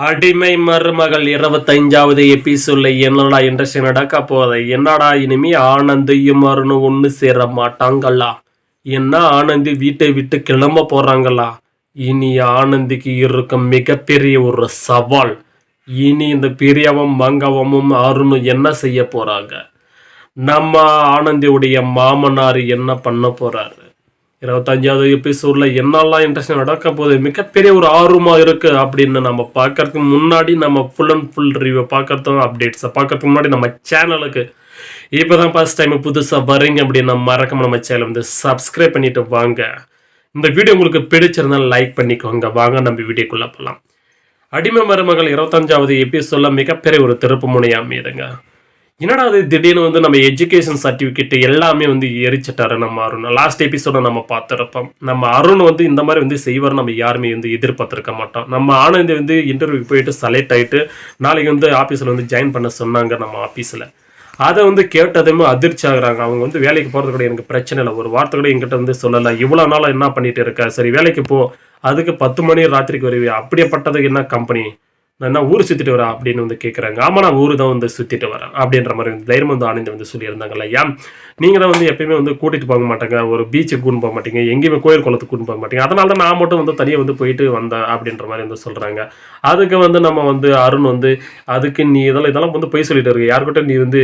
அடிமை மருமகள் 25வது எபிசோட்ல என்னடா இன்ட்ரெஸ்ட் நடக்க போகுது? என்னடா இனிமே ஆனந்தியும் அருணும் ஒன்று சேர மாட்டாங்களா? என்ன ஆனந்தி வீட்டை விட்டு கிளம்ப போறாங்களா? இனி ஆனந்திக்கு இருக்கும் மிகப்பெரிய ஒரு சவால். இனி இந்த பிரியவும் மங்கவமும் அருணும் என்ன செய்ய போறாங்க? நம்ம ஆனந்தியுடைய மாமனார் என்ன பண்ண போறாரு? 25வது எபிசோட்ல என்னெல்லாம் இன்ட்ரெஸ்ட் நடக்க போகுது, மிகப்பெரிய ஒரு ஆர்வமா இருக்கு அப்படின்னு நம்ம பார்க்கறதுக்கு முன்னாடி, நம்ம ஃபுல் அண்ட் ஃபுல் ரிவ்யூ பார்க்கறதும் அப்டேட்ஸை பார்க்கறதுக்கு முன்னாடி நம்ம சேனலுக்கு இப்போதான் ஃபர்ஸ்ட் டைம் புதுசாக வரீங்க அப்படின்னா மறக்காம நம்ம சேனல் வந்து சப்ஸ்கிரைப் பண்ணிட்டு வாங்க. இந்த வீடியோ உங்களுக்கு பிடிச்சிருந்தால் லைக் பண்ணிக்கோங்க. வாங்க நம்ம வீடியோக்குள்ள போகலாம். அடிமை மருமகள் 25வது எபிசோட்ல மிகப்பெரிய ஒரு திருப்பு முனையா அமையுதுங்க. என்னடா அது திடீர்னு வந்து நம்ம எஜுகேஷன் சர்டிஃபிகேட் எல்லாமே வந்து எரிச்சிட்டாரு நம்ம அருண். லாஸ்ட் எபிசோட நம்ம பார்த்துருப்போம். நம்ம அருண் வந்து இந்த மாதிரி வந்து செய்வார் நம்ம யாருமே வந்து எதிர்பார்த்துருக்க மாட்டோம். நம்ம ஆனந்தி வந்து இன்டர்வியூக்கு போயிட்டு செலக்ட் ஆகிட்டு நாளைக்கு வந்து ஆஃபீஸில் வந்து ஜாயின் பண்ண சொன்னாங்க நம்ம ஆஃபீஸில். அதை வந்து கேட்டதுமே அதிர்ச்சி ஆகுறாங்க. அவங்க வந்து வேலைக்கு போகிறது கூட எனக்கு பிரச்சனை இல்லை, ஒரு வார்த்தை கூட என்கிட்ட வந்து சொல்லலை, இவ்வளோ நாள் என்ன பண்ணிட்டு இருக்க, சரி வேலைக்கு போ, அதுக்கு 10 மணி ராத்திரிக்கு வருவியா, அப்படியேப்பட்டதுக்கு என்ன கம்பெனி, நான் என்ன ஊர் சுற்றிட்டு வரேன் அப்படின்னு வந்து கேட்குறாங்க. ஆமாம் நான் ஊர் தான் வந்து சுற்றிட்டு வரேன் அப்படின்ற மாதிரி வந்து தைரியம் வந்து ஆனந்தி வந்து சொல்லியிருந்தாங்கல்ல. ஏன் நீங்கள் தான் வந்து எப்பயுமே வந்து கூட்டிகிட்டு போக மாட்டாங்க, ஒரு பீச்சுக்கு கூட்டு போக மாட்டீங்க, எங்கேயுமே கோயில் குளத்துக்கு கூட்டு போக மாட்டீங்க, அதனால தான் நான் மட்டும் வந்து தனியாக வந்து போயிட்டு வந்தேன் அப்படின்ற மாதிரி வந்து சொல்கிறாங்க. அதுக்கு வந்து நம்ம வந்து அருண் வந்து அதுக்கு நீ இதெல்லாம் வந்து போய் சொல்லிட்டு இருக்கு, யாருக்கிட்ட நீ வந்து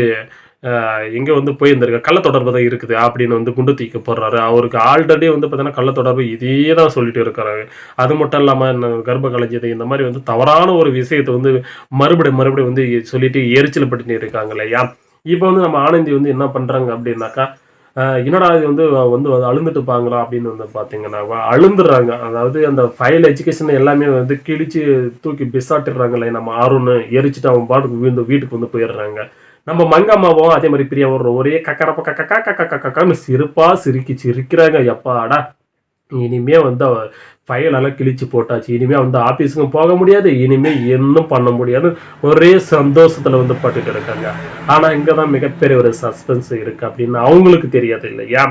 எங்கே வந்து போயிருந்திருக்க, கள்ள தொடர்பு தான் இருக்குது அப்படின்னு வந்து குண்டு தூக்கி போடுறாரு. அவருக்கு ஆல்ரெடி வந்து பார்த்தீங்கன்னா கள்ள தொடர்பு இதே தான் சொல்லிட்டு இருக்கிறாரு. அது மட்டும் இல்லாமல் கர்ப்ப கலைஞ்சது இந்த மாதிரி வந்து தவறான ஒரு விஷயத்தை வந்து மறுபடியும் வந்து சொல்லிட்டு எரிச்சல் பட்டு இருக்காங்க இல்லையா. இப்போ வந்து நம்ம ஆனந்தி வந்து என்ன பண்ணுறாங்க அப்படின்னாக்கா, என்னடா இது வந்து வந்து அழுந்துட்டுப்பாங்களா அப்படின்னு வந்து பார்த்தீங்கன்னா அழுந்துடுறாங்க. அதாவது அந்த ஃபைல் எஜுகேஷன் எல்லாமே வந்து கிழிச்சு தூக்கி பிசாட்டிடுறாங்களே நம்ம அருண், எரிச்சிட்டு அவன் பாட்டுக்கு வீட்டுக்கு வந்து போயிடுறாங்க. நம்ம மங்கம்மாவும் அதே மாதிரி பிரியாவும் ஒரே கக்கன்னு சிரிப்பா சிரிக்கிறாங்க. எப்பாடா இனிமே வந்து ஃபைலெல்லாம் கிழிச்சு போட்டாச்சு, இனிமே வந்து ஆஃபீஸுக்கும் போக முடியாது, இனிமே இன்னும் பண்ண முடியாது, ஒரே சந்தோஷத்துல வந்து பட்டுட்டு இருக்காங்க. ஆனா இங்கதான் மிகப்பெரிய ஒரு சஸ்பென்ஸ் இருக்கு அப்படின்னு அவங்களுக்கு தெரியாது இல்லையா.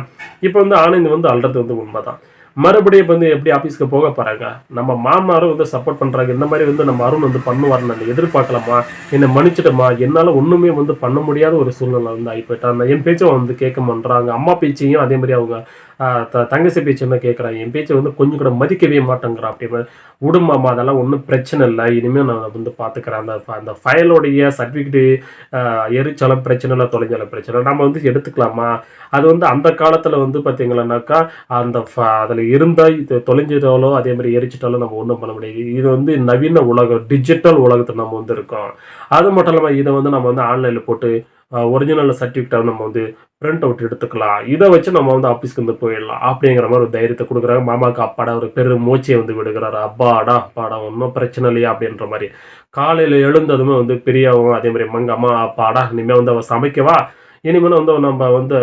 இப்ப வந்து ஆனந்த் வந்து அல்றது வந்து உண்மைதான். மறுபடியும் வந்து எப்படி ஆஃபீஸ்க்கு போக போறாங்க, நம்ம மாமனாரும் வந்து சப்போர்ட் பண்றாங்க. இந்த மாதிரி வந்து நம்ம அருண் வந்து பண்ணுவார், நான் எதிர்பார்க்கலாமா, என்னை மன்னிச்சிட்டமா, என்னால ஒண்ணுமே வந்து பண்ண முடியாத ஒரு சூழ்நிலை வந்து ஆகிப்போயிட்டாங்க. என் பேச்சும் வந்து கேட்க மாட்டாங்க, அம்மா பேச்சையும் அதே மாதிரி அவங்க தங்கச்சி பேச்சு என்ன கேட்குறாங்க, என் பேச்சை வந்து கொஞ்சம் கூட மதிக்கவே மாட்டேங்கிறான் அப்படின்னு. விடுமாமா அதெல்லாம் ஒன்றும் பிரச்சனை இல்லை, இனிமேல் நான் வந்து பார்த்துக்கிறேன், அந்த ஃபைலோடைய சர்டிஃபிகேட்டு எரிச்சாலும் பிரச்சனை இல்லை, தொலைஞ்சாலும் பிரச்சனை இல்லை, நம்ம வந்து எடுத்துக்கலாமா. அது வந்து அந்த காலத்தில் வந்து பார்த்தீங்கன்னாக்கா அந்த அதில் இருந்தால் இது தொலைஞ்சிட்டாலோ அதே மாதிரி எரிச்சிட்டாலோ நம்ம ஒன்றும் பண்ண முடியாது. இது வந்து நவீன உலகம், டிஜிட்டல் உலகத்தில் நம்ம வந்து இருக்கோம். அது மட்டும் இல்லாமல் இதை வந்து நம்ம வந்து ஆன்லைனில் போட்டு ஒரிஜினல் சர்டிஃபிகேட்டை நம்ம வந்து பிரிண்ட் அவுட் எடுத்துக்கலாம், இதை வச்சு நம்ம வந்து ஆஃபீஸ்க்கு வந்து போயிடலாம் அப்படிங்கிற மாதிரி ஒரு தைரியத்தை கொடுக்குறாங்க. மாமாவுக்கு அப்பாடா ஒரு பெரும் மூச்சையை வந்து விடுகிறாரு. அப்பாடா ஒன்றும் பிரச்சனை இல்லையா அப்படின்ற மாதிரி. காலையில் எழுந்ததுமே வந்து பெரியவங்க அதே மாதிரி அம்மா அப்பாடா இனிமேல் வந்து அவள் சமைக்கவா, இனிமேல் வந்து நம்ம வந்து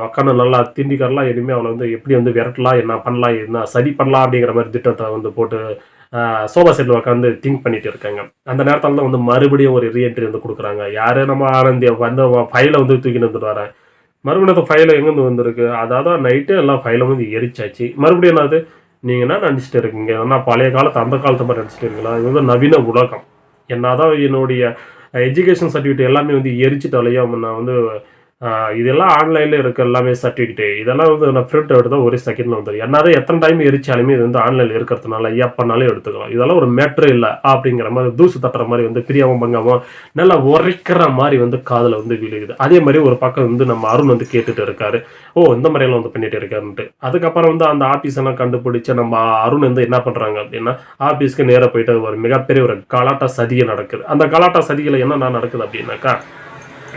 உக்காந்து நல்லா திண்டிக்கரலாம், இனிமேல் அவளை வந்து எப்படி வந்து விரட்டலாம், என்ன பண்ணலாம், என்ன சரி பண்ணலாம் அப்படிங்கிற மாதிரி திட்டத்தை வந்து போட்டு சோபா செட்டில் உட்காந்து திங்க் பண்ணிட்டு இருக்காங்க. அந்த நேரத்தில் தான் வந்து மறுபடியும் ஒரு ரீஎன்ட்ரி வந்து கொடுக்குறாங்க. யாரு நம்ம ஆனந்தி வந்து ஃபைலை வந்து தூக்கிட்டு வந்துட்டு வரேன். மறுபடியும் அந்த ஃபைலை எங்கேருந்து வந்திருக்கு, அதாவது நைட்டு எல்லாம் ஃபைலை வந்து எரிச்சாச்சு. மறுபடியும் என்னது நீங்கள் என்ன நினச்சிட்டு இருக்கீங்க, ஏன்னா பழைய காலத்து அந்த காலத்தை மாதிரி நினச்சிட்டு இருக்கீங்களா, இது வந்து நவீன உலகம். என்னதான் என்னுடைய எஜுகேஷன் சர்டிஃபிகேட் எல்லாமே வந்து எரிச்சிட்டாலையோ நான் வந்து இதெல்லாம் ஆன்லைனில் இருக்க எல்லாமே சர்டிஃபிகேட்டு இதெல்லாம் வந்து நான் பிரிண்ட் எடுத்தால் ஒரே செகண்டில் வந்துடும். என்னதான் எத்தனை டைம் எரிச்சாலுமே இது வந்து ஆன்லைனில் இருக்கிறதுனால எப்போனாலும் எடுத்துக்கலாம், இதெல்லாம் ஒரு மேட்ரு இல்லை அப்படிங்கிற மாதிரி தூசு தட்டுற மாதிரி வந்து பிரியாவும் பங்காவும் நல்லா உரைக்கிற மாதிரி வந்து காதில் வந்து விழுகுது. அதே மாதிரி ஒரு பக்கம் வந்து நம்ம அருண் வந்து கேட்டுட்டு இருக்காரு, ஓ இந்த மாதிரியெல்லாம் வந்து பண்ணிட்டு இருக்காருன்ட்டு. அதுக்கப்புறம் வந்து அந்த ஆஃபீஸெல்லாம் கண்டுபிடிச்ச நம்ம அருண் வந்து என்ன பண்ணுறாங்க அப்படின்னா, ஆஃபீஸ்க்கு நேராக போயிட்டு ஒரு மிகப்பெரிய ஒரு கலாட்டா சதியை நடக்குது. அந்த கலாட்டா சதியில் என்ன நடக்குது அப்படின்னாக்கா,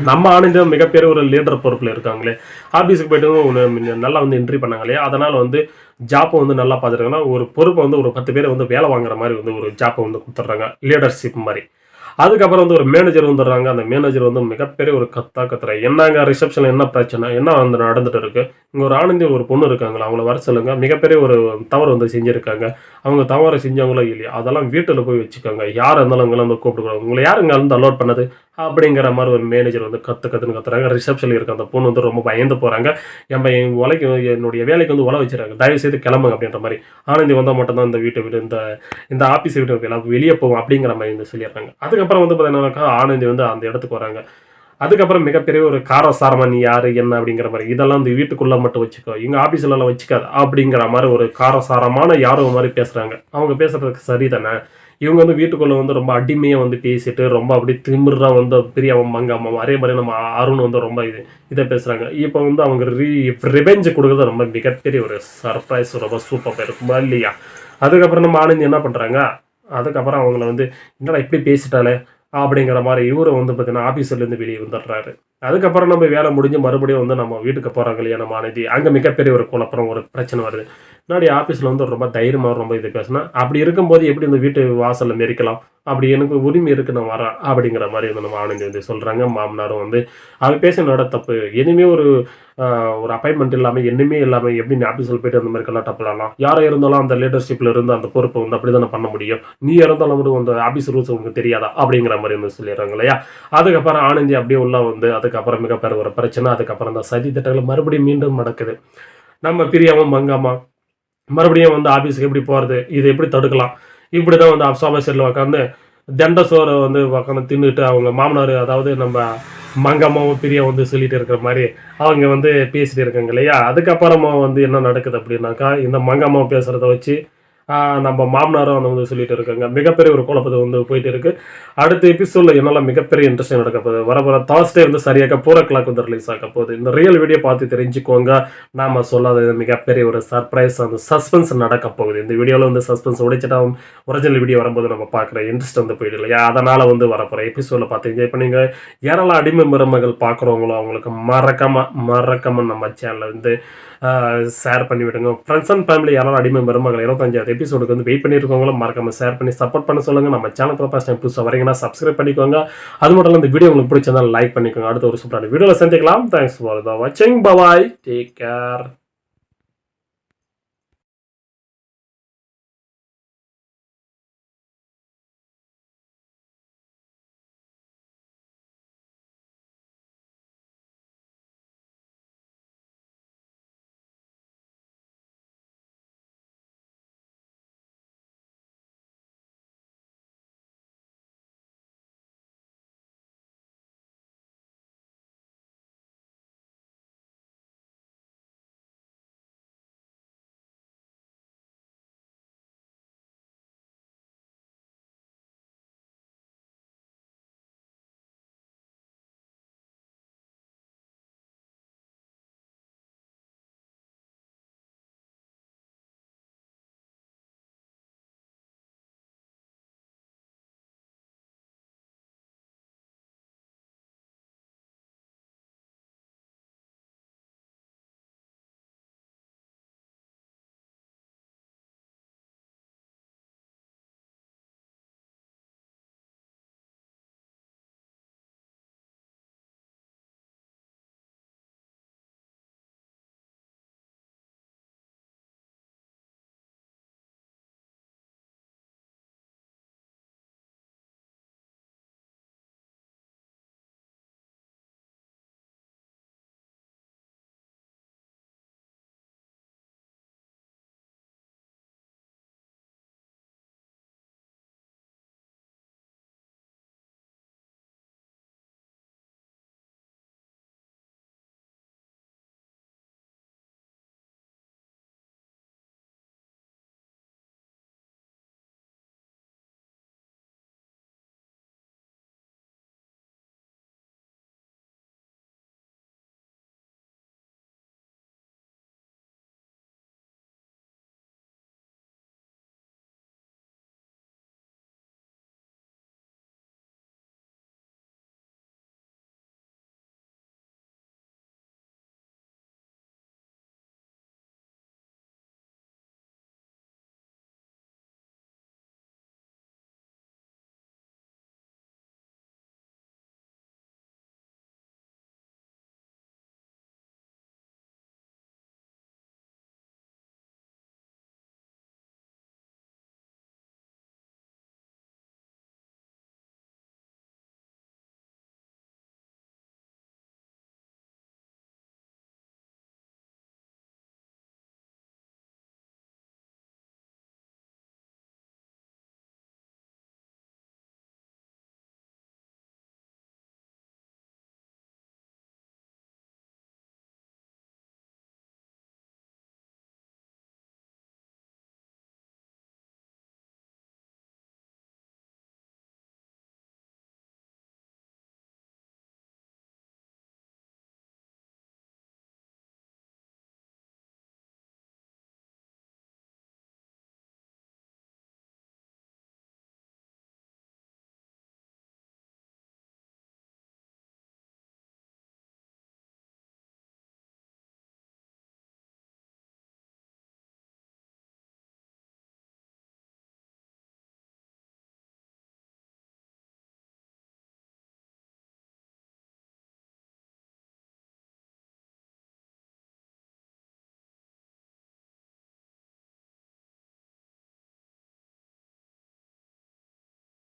நம்ம ஆனந்தி மிகப்பெரிய ஒரு லீடர் பொறுப்பில் இருக்காங்களே, ஆஃபீஸுக்கு போய்ட்டு நல்லா வந்து என்ட்ரி பண்ணாங்களே, அதனால் வந்து ஜாப்பை வந்து நல்லா பார்த்துருக்காங்கன்னா ஒரு பொறுப்பை வந்து ஒரு 10 பேரை வந்து வேலை வாங்குற மாதிரி வந்து ஒரு ஜாப்பை வந்து கொடுத்துட்றாங்க, லீடர்ஷிப் மாதிரி. அதுக்கப்புறம் வந்து ஒரு மேனேஜர் வந்துடுறாங்க. அந்த மேனேஜர் வந்து மிகப்பெரிய ஒரு கத்துற, என்னங்க ரிசப்ஷனில் என்ன பிரச்சனை, என்ன வந்து நடந்துட்டு இருக்கு, இங்கே ஒரு ஆனந்தி ஒரு பொண்ணு இருக்காங்களா, அவங்கள வர சொல்லுங்க, மிகப்பெரிய ஒரு தவறு வந்து செஞ்சுருக்காங்க, அவங்க தவறு செஞ்சவங்களோ இல்லையா அதெல்லாம் வீட்டில் போய் வச்சுக்கோங்க, யார் இருந்தாலும் அங்கெல்லாம் வந்து கூப்பிட்டுக்கூடாது, உங்களை யார் இங்கே வந்து அலோட் பண்ணது அப்படிங்கிற மாதிரி ஒரு மேனேஜர் வந்து கத்துன்னு கத்துறாங்க. ரிசப்ஷனில் இருக்க அந்த பொண்ணு வந்து ரொம்ப பயந்து போகிறாங்க. என் உலைக்கு என்னுடைய வேலைக்கு வந்து உலை வச்சுறாங்க, தயவு செய்து கிளம்புங்க அப்படின்ற மாதிரி. ஆனந்தி வந்தால் மட்டும்தான் இந்த வீட்டை விட்டு இந்த ஆஃபீஸை விட்டு எல்லாம் வெளியே போவோம் அப்படிங்கிற மாதிரி வந்து சொல்லிடுறாங்க. அதுக்கப்புறம் வந்து பார்த்தீங்கன்னாக்கா ஆனந்தி வந்து அந்த இடத்துக்கு வராங்க. அதுக்கப்புறம் மிகப்பெரிய ஒரு காரசாரமா நீ யாரு என்ன அப்படிங்கிற மாதிரி, இதெல்லாம் இந்த வீட்டுக்குள்ள மட்டும் வச்சுக்கோ, எங்க ஆபீஸ்ல எல்லாம் வச்சுக்காது அப்படிங்கிற மாதிரி ஒரு காரசாரமான யாரோ மாதிரி பேசுறாங்க. அவங்க பேசுறதுக்கு சரிதானே. இவங்க வந்து வீட்டுக்குள்ள வந்து ரொம்ப அடிமையா வந்து பேசிட்டு ரொம்ப அப்படி திமிரா வந்து பெரிய மங்காம அதே மாதிரி நம்ம அருண் வந்து ரொம்ப இதை பேசுறாங்க. இப்போ வந்து அவங்க ரிவெஞ்ச் கொடுக்குறது ரொம்ப மிகப்பெரிய ஒரு சர்ப்ரைஸ், ரொம்ப சூப்பராக இருக்குமா இல்லையா. அதுக்கப்புறம் நம்ம ஆனந்தி என்ன பண்றாங்க, அதுக்கப்புறம் அவங்கள வந்து என்னடா இப்படி பேசிட்டாலே அப்படிங்கிற மாதிரி இவரை வந்து பார்த்தீங்கன்னா ஆஃபீஸர்லேருந்து வெளியே வந்துடுறாரு. அதுக்கப்புறம் நம்ம வேலை முடிஞ்சு மறுபடியும் வந்து நம்ம வீட்டுக்கு போகிறாங்க இல்லையா நம்ம ஆனந்தி, அங்கே மிகப்பெரிய ஒரு குழப்பம் ஒரு பிரச்சனை வருது. முன்னாடி ஆஃபீஸில் வந்து ரொம்ப தைரியமாக ரொம்ப இது பேசினா, அப்படி இருக்கும்போது எப்படி இந்த வீட்டு வாசலில் மெரிக்கலாம், அப்படி எனக்கு உரிமை இருக்குது நான் வரேன் அப்படிங்கிற மாதிரி வந்து நம்ம ஆனந்தி வந்து சொல்கிறாங்க. மாமனாரும் வந்து அவன் பேசினோட தப்பு, இனிமே ஒரு அப்பாயின்மெண்ட் இல்லாமல் என்னமே இல்லாமல் எப்படி நீ ஆஃபீஸில் போயிட்டு அந்த மாதிரி கலாட்டா பண்ணலாம், யாரை இருந்தாலும் அந்த லீடர்ஷிப்பில் இருந்து அந்த பொறுப்பை வந்து அப்படி தானே பண்ண முடியும், நீ இருந்தாலும் வந்து அந்த ஆஃபீஸ் ரூல்ஸ் உங்களுக்கு தெரியாதா அப்படிங்கிற மாதிரி வந்து சொல்லிடுறாங்க இல்லையா. அதுக்கப்புறம் ஆனந்தி அப்படியே உள்ள வந்து அதுக்கப்புறம் மிகப்பெரிய ஒரு பிரச்சனை. அதுக்கப்புறம் அந்த சதி திட்டங்கள் மறுபடியும் மீண்டும் நடக்குது. நம்ம பிரியாமல் மங்காமா மறுபடியும் வந்து ஆஃபீஸுக்கு எப்படி போகிறது, இது எப்படி தடுக்கலாம், இப்படி தான் வந்து சோபா உட்காந்து தண்ட சோறை வந்து உட்காந்து தின்னுட்டு அவங்க மாமனார், அதாவது நம்ம மங்கம்மாவும் பிரியா வந்து சொல்லிட்டு இருக்கிற மாதிரி அவங்க வந்து பேசிட்டு இருக்காங்க இல்லையா. அதுக்கப்புறமா வந்து என்ன நடக்குது அப்படின்னாக்கா, இந்த மங்கம்மா பேசுகிறத வச்சு நம்ம மாமனாரும் அந்த வந்து சொல்லிட்டு இருக்காங்க. மிகப்பெரிய ஒரு குழப்பத்தை வந்து போயிட்டு இருக்கு. அடுத்த எபிசோடில் என்னெல்லாம் மிகப்பெரிய இன்ட்ரெஸ்டிங் நடக்க போகுது, வர தாஸ்டே வந்து சரியாக 4 o'clock வந்து ரிலீஸ் ஆக போகுது. இந்த ரியல் வீடியோ பார்த்து தெரிஞ்சுக்கோங்க. நாம் சொல்லாத மிகப்பெரிய ஒரு சர்ப்ரைஸ், அந்த சஸ்பென்ஸ் நடக்க போகுது. இந்த வீடியோவில் வந்து சஸ்பென்ஸ் உடைச்சிட்டா ஒரிஜினல் வீடியோ வரும்போது நம்ம பார்க்குற இன்ட்ரெஸ்ட் வந்து போயிடும் இல்லையா. அதனால் வந்து வரப்போகிற எபிசோடில் பார்த்து என்ஜாய் பண்ணிங்க. யாரெல்லாம் அடிமை மருமகள் பார்க்குறவங்களோ அவங்களுக்கு மறக்காம நம்ம சேனலில் வந்து ஷேர் பண்ணி விடுங்க. ஃப்ரெண்ட்ஸ் அண்ட் ஃபேமிலி யாராலும் அடிமை மருமகள் 25வது எபிசோடுக்கு வந்து வெயிட் பண்ணியிருக்கவங்களும் மறக்காம ஷேர் பண்ணி சப்போர்ட் பண்ண சொல்லுங்கள். நம்ம சேனல் ஃபர்ஸ்ட் டைம் புதுசாக வரீங்கன்னா சப்ஸ்கிரைப் பண்ணிக்கோங்க. அது மட்டும் இல்லை இந்த வீடியோ உங்களுக்கு பிடிச்சிருந்தா லைக் பண்ணிக்கோங்க. அடுத்த ஒரு சூப்பரான வீடியோவில் சந்திக்கலாம். தேங்க்ஸ் ஃபார் த வாட்சிங். Bye, take care.